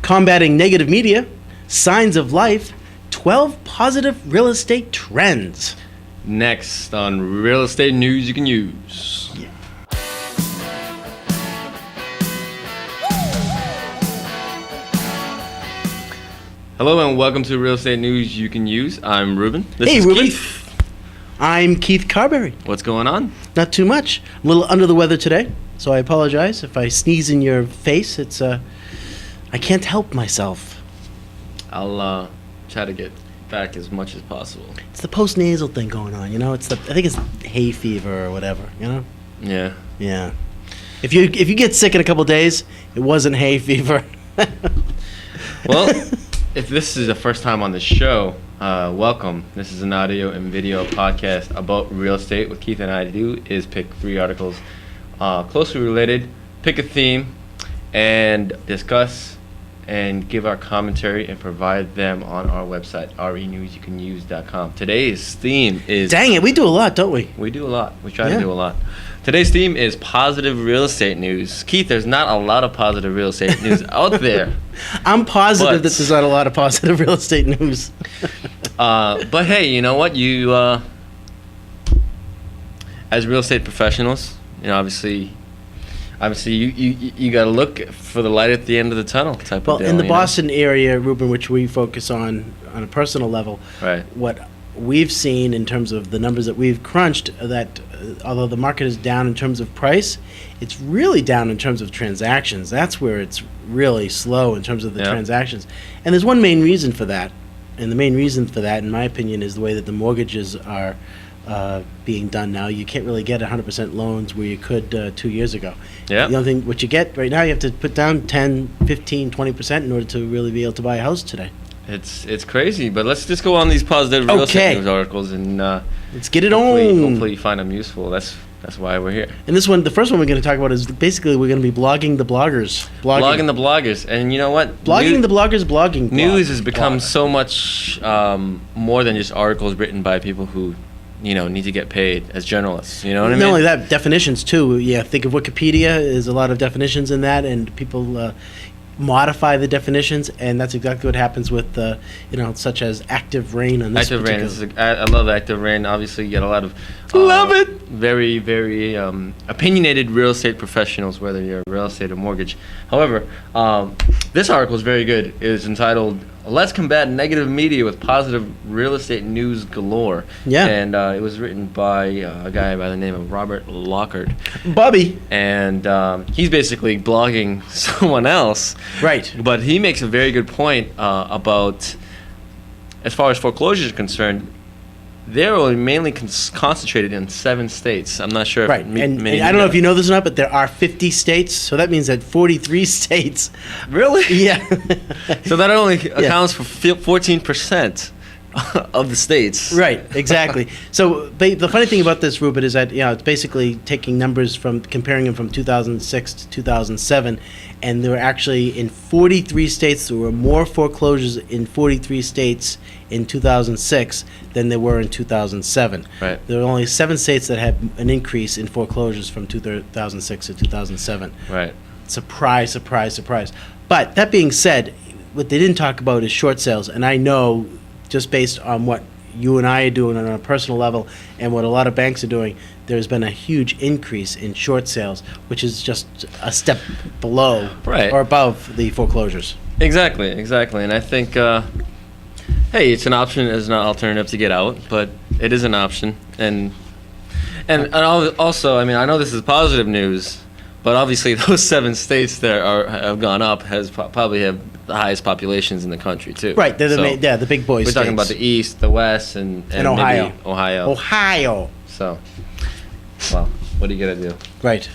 Combating negative media, signs of life, 12 positive real estate trends. Next on Real Estate News You Can Use. Yeah. Hello and welcome to Real Estate News You Can Use. I'm Ruben. This Hey, is Ruben. Keith. I'm Keith Carberry. What's going on? Not too much. I'm a little under the weather today, so I apologize if I sneeze in your face. It's I can't help myself. I'll try to get back as much as possible. It's the post-nasal thing going on, you know. I think it's hay fever or whatever, you know. Yeah. Yeah. If you get sick in a couple days, it wasn't hay fever. Well, if this is the first time on the show, welcome. This is an audio and video podcast about real estate. What Keith and I do is pick 3 articles closely related, pick a theme, and discuss and give our commentary and provide them on our website, renewsyoucanuse.com. Today's theme is... Dang it, we do a lot, don't we? We do a lot. We try to do a lot. Today's theme is positive real estate news. Keith, there's not a lot of positive real estate news out there. I'm positive But- that there's not a lot of positive real estate news. But hey, you know what? You, as real estate professionals, you know, obviously you got to look for the light at the end of the tunnel type Well, of deal. in the you know? Boston area, Ruben, which we focus on a personal level, Right. what we've seen in terms of the numbers that we've crunched, that although the market is down in terms of price, it's really down in terms of transactions. That's where it's really slow in terms of the Yeah. transactions. And there's one main reason for that. And the main reason for that, in my opinion, is the way that the mortgages are being done now. You can't really get 100% loans where you could 2 years ago. Yeah. The only thing, what you get right now, you have to put down 10, 15, 20% in order to really be able to buy a house today. It's crazy, but let's just go on these positive real estate Okay. news articles and Let's get it hopefully on. you find them useful. That's why we're here. And this one, the first one we're going to talk about is basically we're going to be blogging the bloggers. Blogging the bloggers, and you know what? Blogging the bloggers, blogging. News has become so much more than just articles written by people who, you know, need to get paid as journalists. You know what I mean? Not only that, definitions too. Yeah, think of Wikipedia. There's a lot of definitions in that, and people modify the definitions, and that's exactly what happens with, such as active rain on this Active Rain. particular. I love Active Rain. Obviously, you get a lot of Love it! very, very opinionated real estate professionals, whether you're real estate or mortgage. However, this article is very good. It is entitled "Let's Combat Negative Media with Positive Real Estate News Galore." Yeah. And it was written by a guy by the name of Robert Lockhart. Bobby. And he's basically blogging someone else. Right. But he makes a very good point about, as far as foreclosures are concerned, they're only mainly concentrated in 7 states. I'm not sure if Right. And many I don't know if you know this or not, but there are 50 states, so that means that 43 states. Really? Yeah. So that only accounts for 14% of the states. Right, exactly. So the funny thing about this, Rupert, is that it's basically taking numbers comparing them from 2006 to 2007, and there were actually in 43 states there were more foreclosures in 43 states in 2006 than there were in 2007. Right. There were only 7 states that had an increase in foreclosures from 2006 to 2007. Right. Surprise, surprise, surprise. But that being said, what they didn't talk about is short sales, and I know, just based on what you and I are doing on a personal level and what a lot of banks are doing, there's been a huge increase in short sales, which is just a step below Right. or above the foreclosures. Exactly. And I think, hey, it's an option as an alternative to get out, but it is an option. And also, I mean, I know this is positive news, but obviously those 7 states that have gone up probably have the highest populations in the country too. Right, they're the big boys. We're talking about the East, the West, and Ohio. maybe Ohio. Ohio. So, well, what are you gonna do? Right.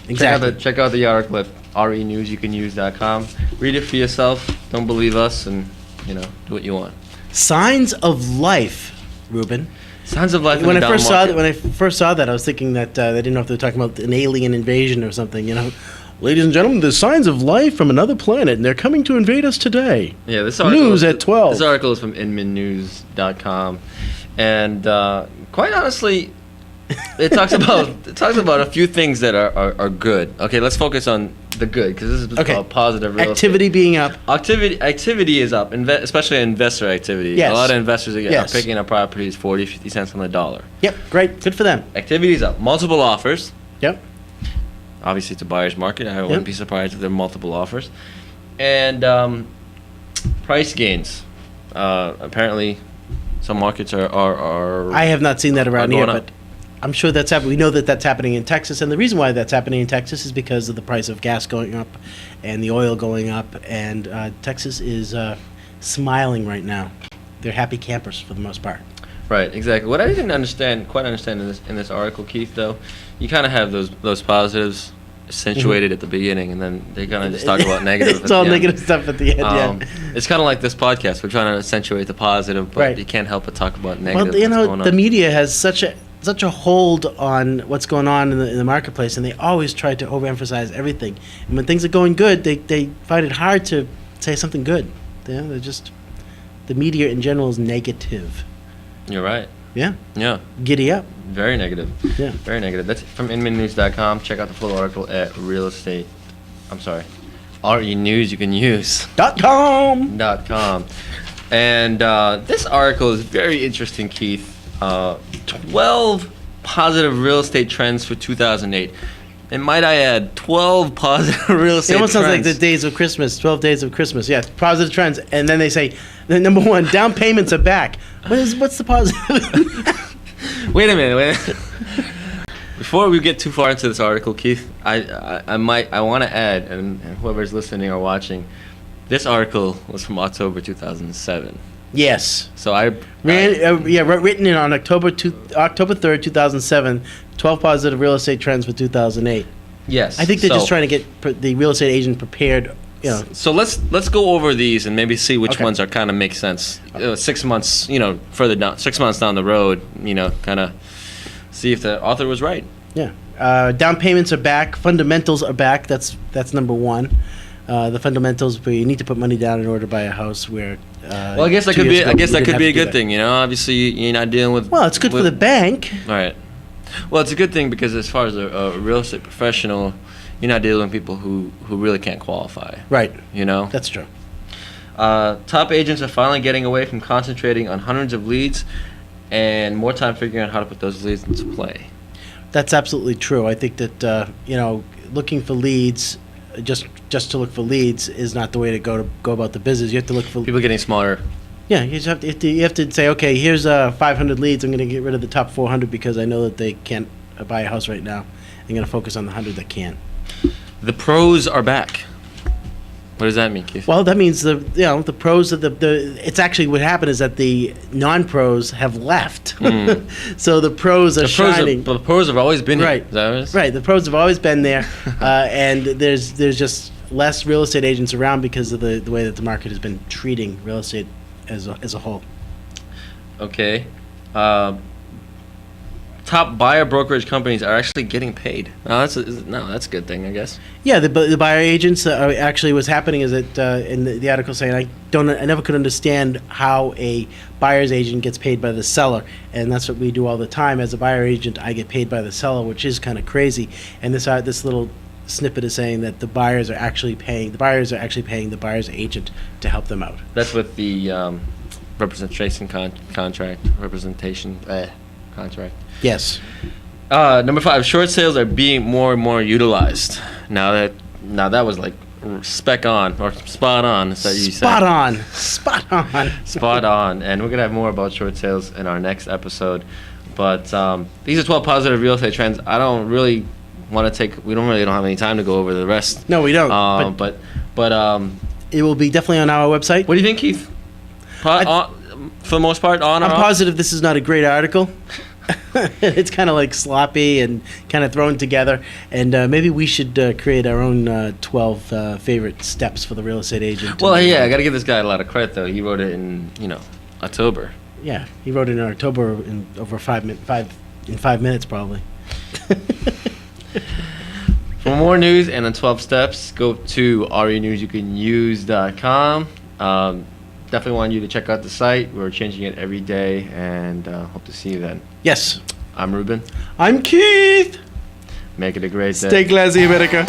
Exactly. Check out the article at renewsyoucanuse.com. Read it for yourself. Don't believe us, and do what you want. Signs of life, Ruben. Signs of life. When in I the first down saw market. that, I was thinking that they didn't know if they were talking about an alien invasion or something. Ladies and gentlemen, there's signs of life from another planet, and they're coming to invade us today. Yeah, this article News at 12. This article is from inmannews.com, and quite honestly, it talks about a few things that are good. Okay, let's focus on the good, because this is Okay. called positive real Activity being up. estate. Activity is up, especially investor activity. Yes. A lot of investors are Yes. picking up properties 40, 50 cents on the dollar. Yep, great. Good for them. Activity is up. Multiple offers. Yep. Obviously, it's a buyer's market. I Yep. wouldn't be surprised if there are multiple offers. And price gains. Apparently, some markets are I have not seen that around here, going up. but I'm sure that's happening. We know that that's happening in Texas, and the reason why that's happening in Texas is because of the price of gas going up and the oil going up, and Texas is smiling right now. They're happy campers for the most part. Right, exactly. What I didn't quite understand in this article, Keith, though, you kind of have those positives accentuated at the beginning, and then they kind of just talk about negative. It's all negative stuff at the end. Yeah. It's kind of like this podcast. We're trying to accentuate the positive, but Right. you can't help but talk about negative. Well, you that's know, going the on. media has such a hold on what's going on in the marketplace, and they always try to overemphasize everything. And when things are going good, they find it hard to say something good. Yeah, they're just the media in general is negative. You're right. Yeah, Yeah, giddy up. very negative. Yeah. Very negative. That's from inmannews.com. Check out the full article at RE News you can use. .com. .com. And this article is very interesting, Keith. 12 positive real estate trends for 2008. And might I add, 12 positive real estate It almost trends. sounds like the days of Christmas, 12 days of Christmas. Yeah, positive trends. And then they say, number one, down payments are back. What's the positive? Wait a minute. Before we get too far into this article, Keith, I want to add, and whoever's listening or watching, this article was from October 2007. Yes. So I Written in on October 3rd, 2007, 12 positive real estate trends for 2008. yes. I think they're so- just trying to get the real estate agent prepared, you know. So let's go over these and maybe see which Okay. ones are kind of make sense. 6 months, further down, 6 months down the road, kind of see if the author was right. Yeah. Down payments are back. Fundamentals are back. That's number one. The fundamentals where you need to put money down in order to buy a house where. Well, I guess that 2 could years be. ago I guess we that didn't could have be to a do good that. thing. Obviously you're not dealing with. Well, it's good for the bank. All right. Well, it's a good thing because as far as a real estate professional, you're not dealing with people who really can't qualify. Right. That's That's true. top agents are finally getting away from concentrating on hundreds of leads, and more time figuring out how to put those leads into play. That's absolutely true. I think that looking for leads, just to look for leads, is not the way to go about the business. You have to look for People getting smaller. Yeah, you just have to say, okay, here's 500 leads. I'm going to get rid of the top 400 because I know that they can't buy a house right now. I'm going to focus on the 100 that can. The pros are back. What does that mean, Keith? Well, that means the pros of the it's actually what happened is that the non-pros have left. So the pros are shining. The pros have always been Right. here. Is that what it is? Right, the pros have always been there, and there's just less real estate agents around because of the way that the market has been treating real estate as a whole. Okay. Top buyer brokerage companies are actually getting paid. That's a good thing, I guess. Yeah, the buyer agents actually what's happening is that in the article saying I never could understand how a buyer's agent gets paid by the seller, and that's what we do all the time. As a buyer agent, I get paid by the seller, which is kind of crazy. And this little snippet is saying that the buyers are actually paying the buyer's agent to help them out. That's with the representation contract. Yes. Number 5, short sales are being more and more utilized. Now that was like spot on. Is that you Spot said? on. Spot on. And we're gonna have more about short sales in our next episode. But these are 12 positive real estate trends. I don't really want to take. We don't have any time to go over the rest. No, we don't. But It will be definitely on our website. what do you think, Keith? For the most part, on or I'm off? positive this is not a great article. It's kind of like sloppy and kind of thrown together. And maybe we should create our own 12 favorite steps for the real estate agent. Well, yeah, I got to give this guy a lot of credit though. He wrote it in October. Yeah, he wrote it in October in over 5 minutes probably. For more news and the 12 steps, go to renewsyoucanuse.com. Definitely want you to check out the site. We're changing it every day, and hope to see you then. Yes. I'm Ruben. I'm Keith. Make it a great day. Stay classy, America.